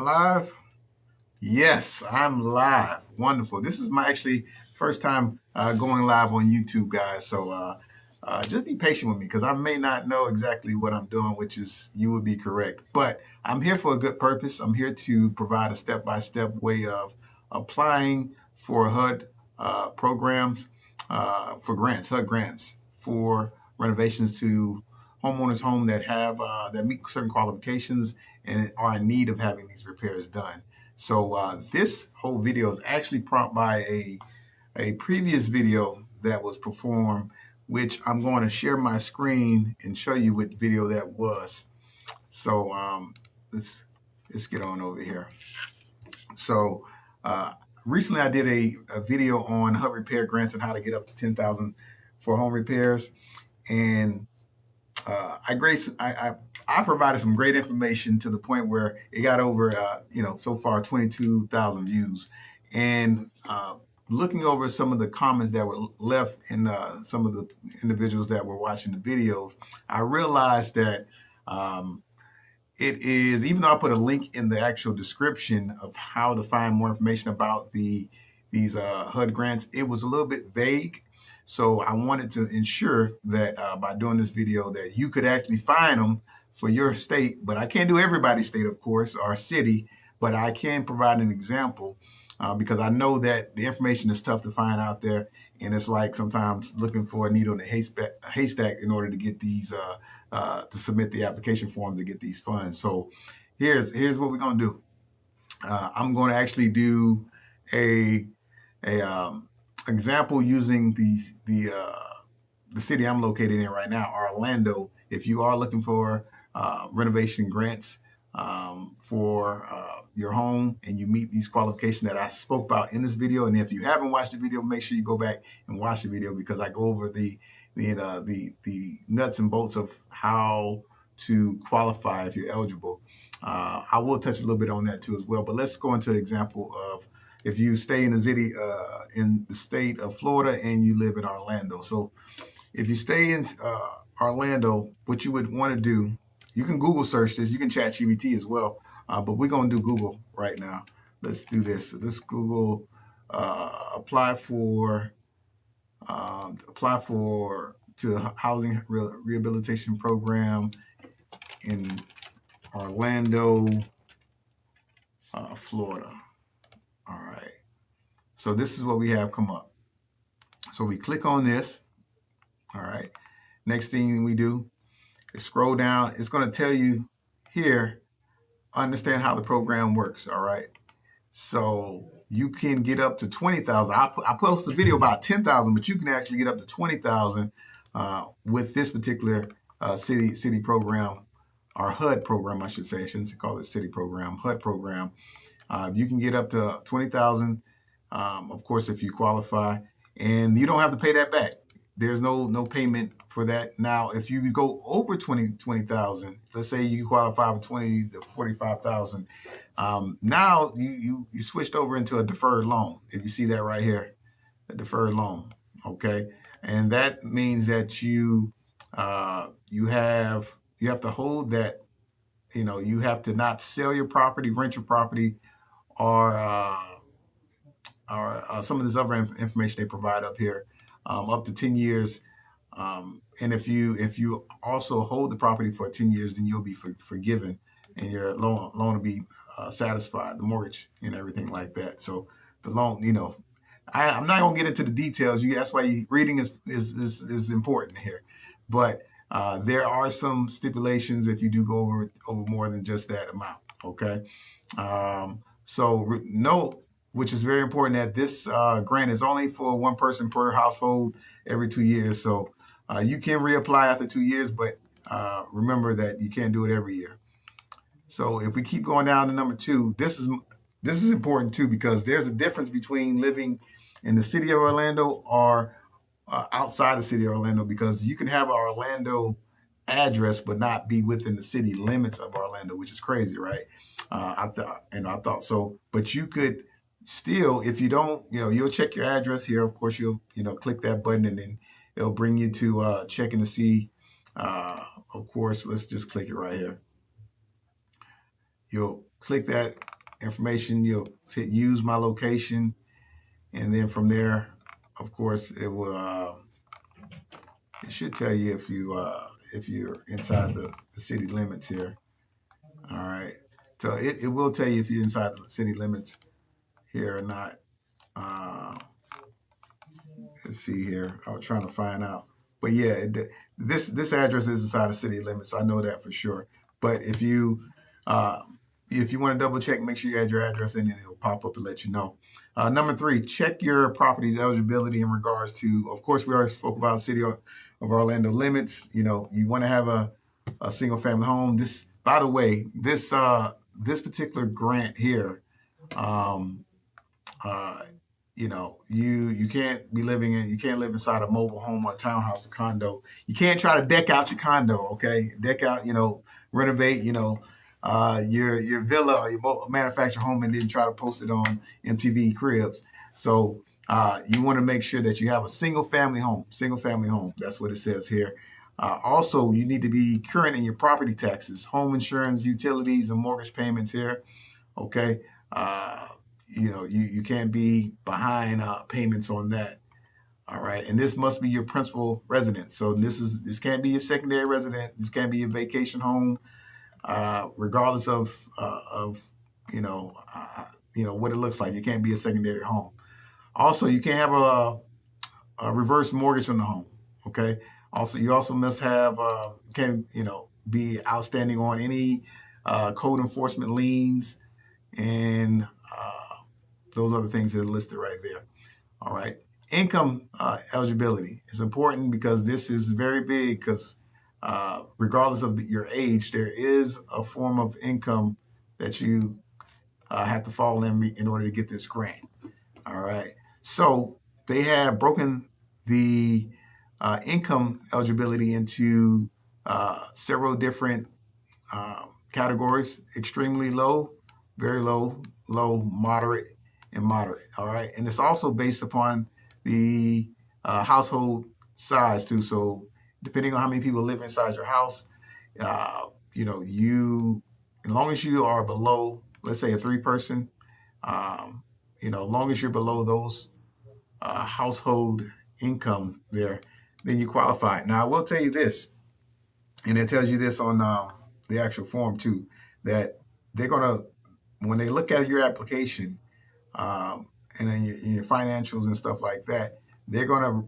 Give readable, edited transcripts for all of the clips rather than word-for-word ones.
live? Yes, I'm live. Wonderful. This is my actually first time going live on YouTube, guys. So just be patient with me because I may not know exactly what I'm doing, which is you would be correct. But I'm here for a good purpose. I'm here to provide a step-by-step way of applying for HUD programs for grants, HUD grants for renovations to homeowners' home that have that meet certain qualifications and are in need of having these repairs done. So this whole video is actually prompted by a previous video that was performed, which I'm going to share my screen and show you what video that was. So let's get on over here. So recently I did a video on HUD repair grants and how to get up to 10,000 for home repairs, and I provided some great information to the point where it got over, so far 22,000 views. And looking over some of the comments that were left in some of the individuals that were watching the videos, I realized that it is, even though I put a link in the actual description of how to find more information about these HUD grants, it was a little bit vague. So I wanted to ensure that by doing this video that you could actually find them for your state. But I can't do everybody's state, of course, or city, but I can provide an example because I know that the information is tough to find out there. And it's like sometimes looking for a needle in a haystack in order to get these, to submit the application forms to get these funds. So here's what we're going to do. I'm going to actually do a example using the city I'm located in right now, Orlando. If you are looking for renovation grants for your home and you meet these qualifications that I spoke about in this video, and if you haven't watched the video, make sure you go back and watch the video because I go over the nuts and bolts of how to qualify if you're eligible. I will touch a little bit on that too as well, but let's go into an example of if you stay in the city, in the state of Florida and you live in Orlando. So if you stay in Orlando, what you would want to do, you can Google search this, you can chat GBT as well, but we're going to do Google right now. Let's do this. Let's Google apply for to a housing rehabilitation program in Orlando, Florida. All right. So this is what we have come up. So we click on this. All right. Next thing we do is scroll down. It's going to tell you here, understand how the program works. All right. So you can get up to 20,000. I post a video about 10,000, but you can actually get up to 20,000 with this particular city program, or HUD program, I should say. I shouldn't call it city program, HUD program. You can get up to 20,000, of course, if you qualify, and you don't have to pay that back. There's no payment for that. Now, if you go over 20,000, let's say you qualify for 20 to 45,000, now you switched over into a deferred loan. If you see that right here, a deferred loan, okay, and that means that you have to hold that. You have to not sell your property, rent your property, or some of this other information they provide up here, up to 10 years. And if you also hold the property for 10 years, then you'll be forgiven and your loan will be satisfied, the mortgage and everything like that. So the loan, I'm not going to get into the details. That's why reading is important here. But there are some stipulations if you do go over more than just that amount. Okay. So note, which is very important, that this grant is only for one person per household every 2 years. So you can reapply after 2 years, but remember that you can't do it every year. So if we keep going down to number 2, this is important too, because there's a difference between living in the city of Orlando or outside the city of Orlando, because you can have an Orlando address but not be within the city limits of Orlando, which is crazy, right? I thought so, but you could still, if you don't, you'll check your address here. Of course, you'll click that button and then it'll bring you to checking to see. Of course, let's just click it right here. You'll click that information, you'll hit use my location, and then from there, of course, it will. It should tell you if you're inside the city limits here. All right. So it will tell you if you're inside the city limits here or not. Uh, let's see here. I was trying to find out, but yeah, this address is inside the city limits. So I know that for sure. But uh, if you want to double check, make sure you add your address in, and it'll pop up and let you know. Number 3, check your property's eligibility in regards to. Of course, we already spoke about city of Orlando limits. You know, you want to have a single family home. This, by the way, this particular grant here. Um, uh, you know, you can't you can't live inside a mobile home or a townhouse or condo. You can't try to deck out your condo, okay? Deck out, renovate, your villa or your manufactured home, and then try to post it on MTV Cribs. So you want to make sure that you have a single family home. Single family home. That's what it says here. Also, you need to be current in your property taxes, home insurance, utilities, and mortgage payments here. Okay. You can't be behind payments on that. All right. And this must be your principal residence. So this can't be your secondary residence. This can't be your vacation home, regardless of what it looks like. It can't be a secondary home. Also, you can't have a reverse mortgage on the home. Okay. Also, you also must have can be outstanding on any code enforcement liens and those other things that are listed right there. All right. Income eligibility is important because this is very big because regardless of your age, there is a form of income that you have to fall in order to get this grant. All right. So they have broken the income eligibility into several different categories: extremely low, very low, low, moderate, and moderate. All right. And it's also based upon the household size too. So depending on how many people live inside your house, as long as you are below, let's say a 3-person, as long as you're below those household income there, then you qualify. Now, I will tell you this, and it tells you this on the actual form too, that they're going to, when they look at your application, and then your financials and stuff like that, they're gonna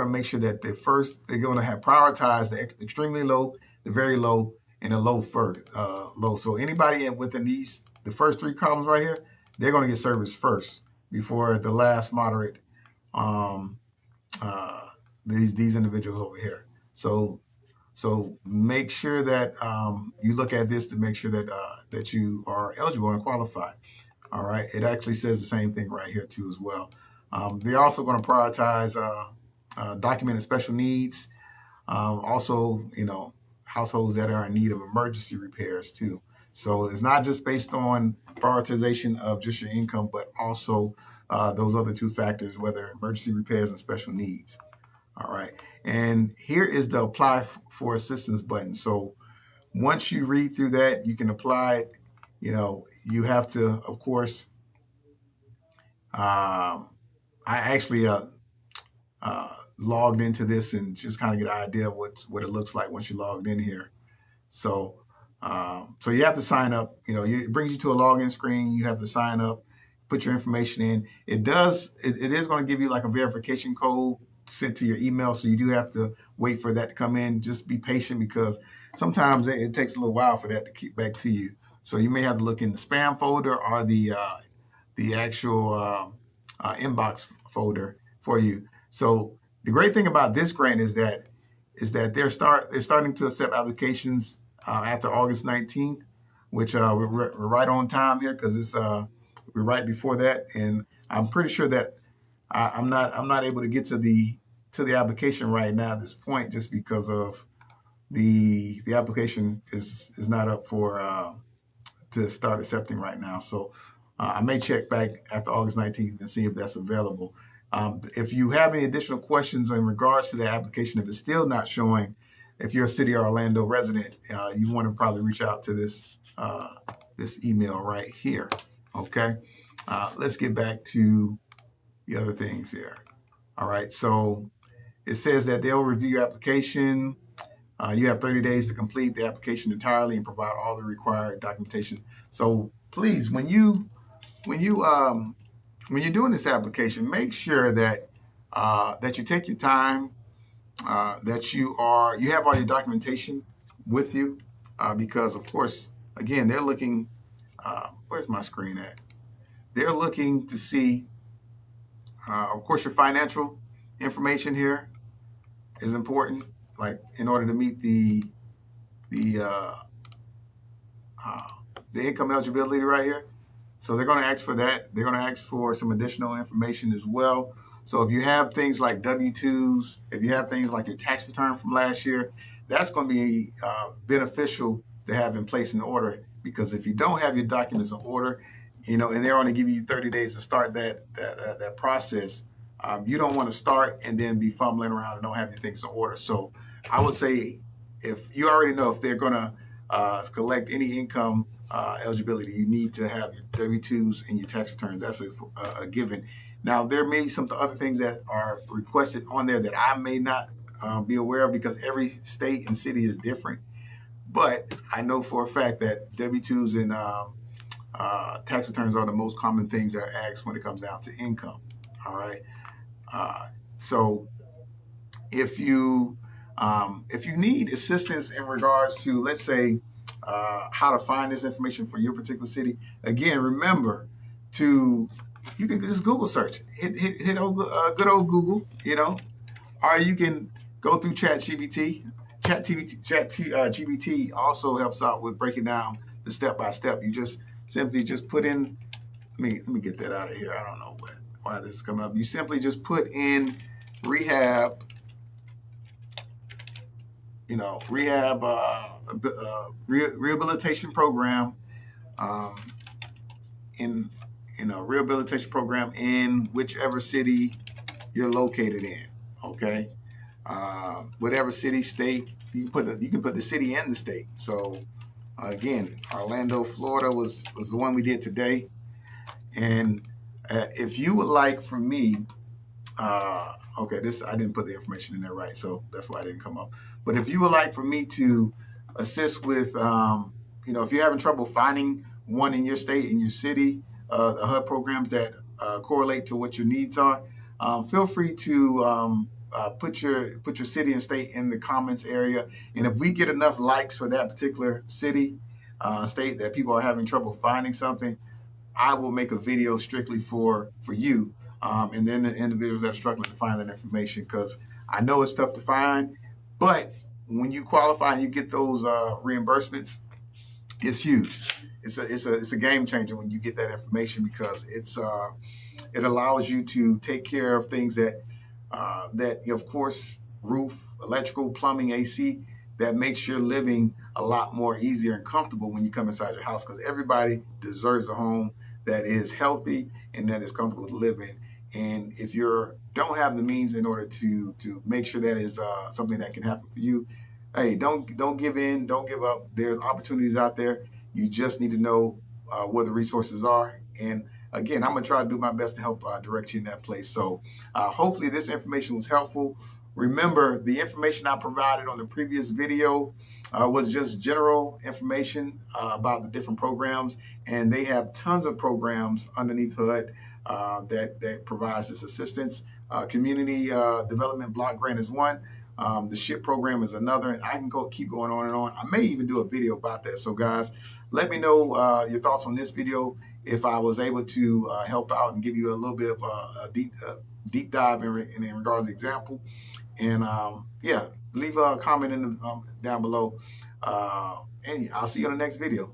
make sure that they're gonna have prioritized the extremely low, the very low, and the low first. Low. So anybody within the first 3 columns right here, they're gonna get service first before the last moderate. Um, these individuals over here. So make sure that you look at this to make sure that you are eligible and qualified. All right. It actually says the same thing right here too as well. They're also going to prioritize documented special needs. Also, households that are in need of emergency repairs too. So it's not just based on prioritization of just your income, but also those other 2 factors, whether emergency repairs and special needs. All right. And here is the apply for assistance button. So once you read through that, you can apply it. You have to, of course, I actually logged into this and just kind of get an idea of what it looks like once you logged in here. So you have to sign up. It brings you to a login screen. You have to sign up, put your information in. It is going to give you like a verification code sent to your email, so you do have to wait for that to come in. Just be patient because sometimes it takes a little while for that to keep back to you. So you may have to look in the spam folder or the actual inbox folder for you. So the great thing about this grant is that they're starting to accept applications after August 19th, which we're right on time here because it's we're right before that, and I'm pretty sure that I'm not able to get to the application right now at this point just because of the application is not up for to start accepting right now. So I may check back after August 19th and see if that's available. If you have any additional questions in regards to the application, if it's still not showing, if you're a City of Orlando resident, you want to probably reach out to this email right here. Okay, let's get back to the other things here. All right, so it says that they'll review your application. You have 30 days to complete the application entirely and provide all the required documentation. So please, when you when you're doing this application, make sure that that you take your time, that you have all your documentation with you, because of course, again, they're looking. Where's my screen at? They're looking to see, of course, your financial information here is important. Like in order to meet the uh, uh, the income eligibility right here. So they're going to ask for that. They're going to ask for some additional information as well. So if you have things like W-2s, if you have things like your tax return from last year, that's going to be beneficial to have in place in order. Because if you don't have your documents in order, and they're only giving you 30 days to start that process, you don't want to start and then be fumbling around and don't have your things in order. So I would say, if you already know if they're going to collect any income eligibility, you need to have your W-2s and your tax returns. That's a given. Now, there may be some other things that are requested on there that I may not be aware of, because every state and city is different. But I know for a fact that W-2s and tax returns are the most common things that are asked when it comes down to income. All right. So if you need assistance in regards to, let's say, how to find this information for your particular city, again, remember you can just Google search, hit good old Google, or you can go through ChatGPT. ChatGPT also helps out with breaking down the step by step. You just simply just put in. Let me get that out of here. I don't know why this is coming up. You simply just put in rehab. Rehabilitation program, in rehabilitation program in whichever city you're located in. Okay, whatever city, state, you can put the city and the state. So again, Orlando, Florida was the one we did today. And if you would like for me, okay, I didn't put the information in there right, so that's why it didn't come up. But if you would like for me to assist with, if you're having trouble finding one in your state, in your city, the HUD programs that correlate to what your needs are, feel free to put your city and state in the comments area. And if we get enough likes for that particular city, state, that people are having trouble finding something, I will make a video strictly for you, and then the individuals that are struggling to find that information, because I know it's tough to find, but when you qualify and you get those reimbursements, it's huge. It's a game changer when you get that information, because it allows you to take care of things that of course, roof, electrical, plumbing, AC, that makes your living a lot more easier and comfortable when you come inside your house, because everybody deserves a home that is healthy and that is comfortable to live in. And if you don't have the means in order to make sure that is something that can happen for you, hey, don't give in, don't give up. There's opportunities out there. You just need to know where the resources are. And again, I'm going to try to do my best to help direct you in that place. So hopefully this information was helpful. Remember, the information I provided on the previous video was just general information about the different programs, and they have tons of programs underneath HUD that provides this assistance. Community Development Block Grant is one. The SHIP program is another, and I can keep going on and on. I may even do a video about that. So guys, let me know your thoughts on this video, if I was able to help out and give you a little bit of a deep dive in regards to example. And yeah, leave a comment down below. And I'll see you on the next video.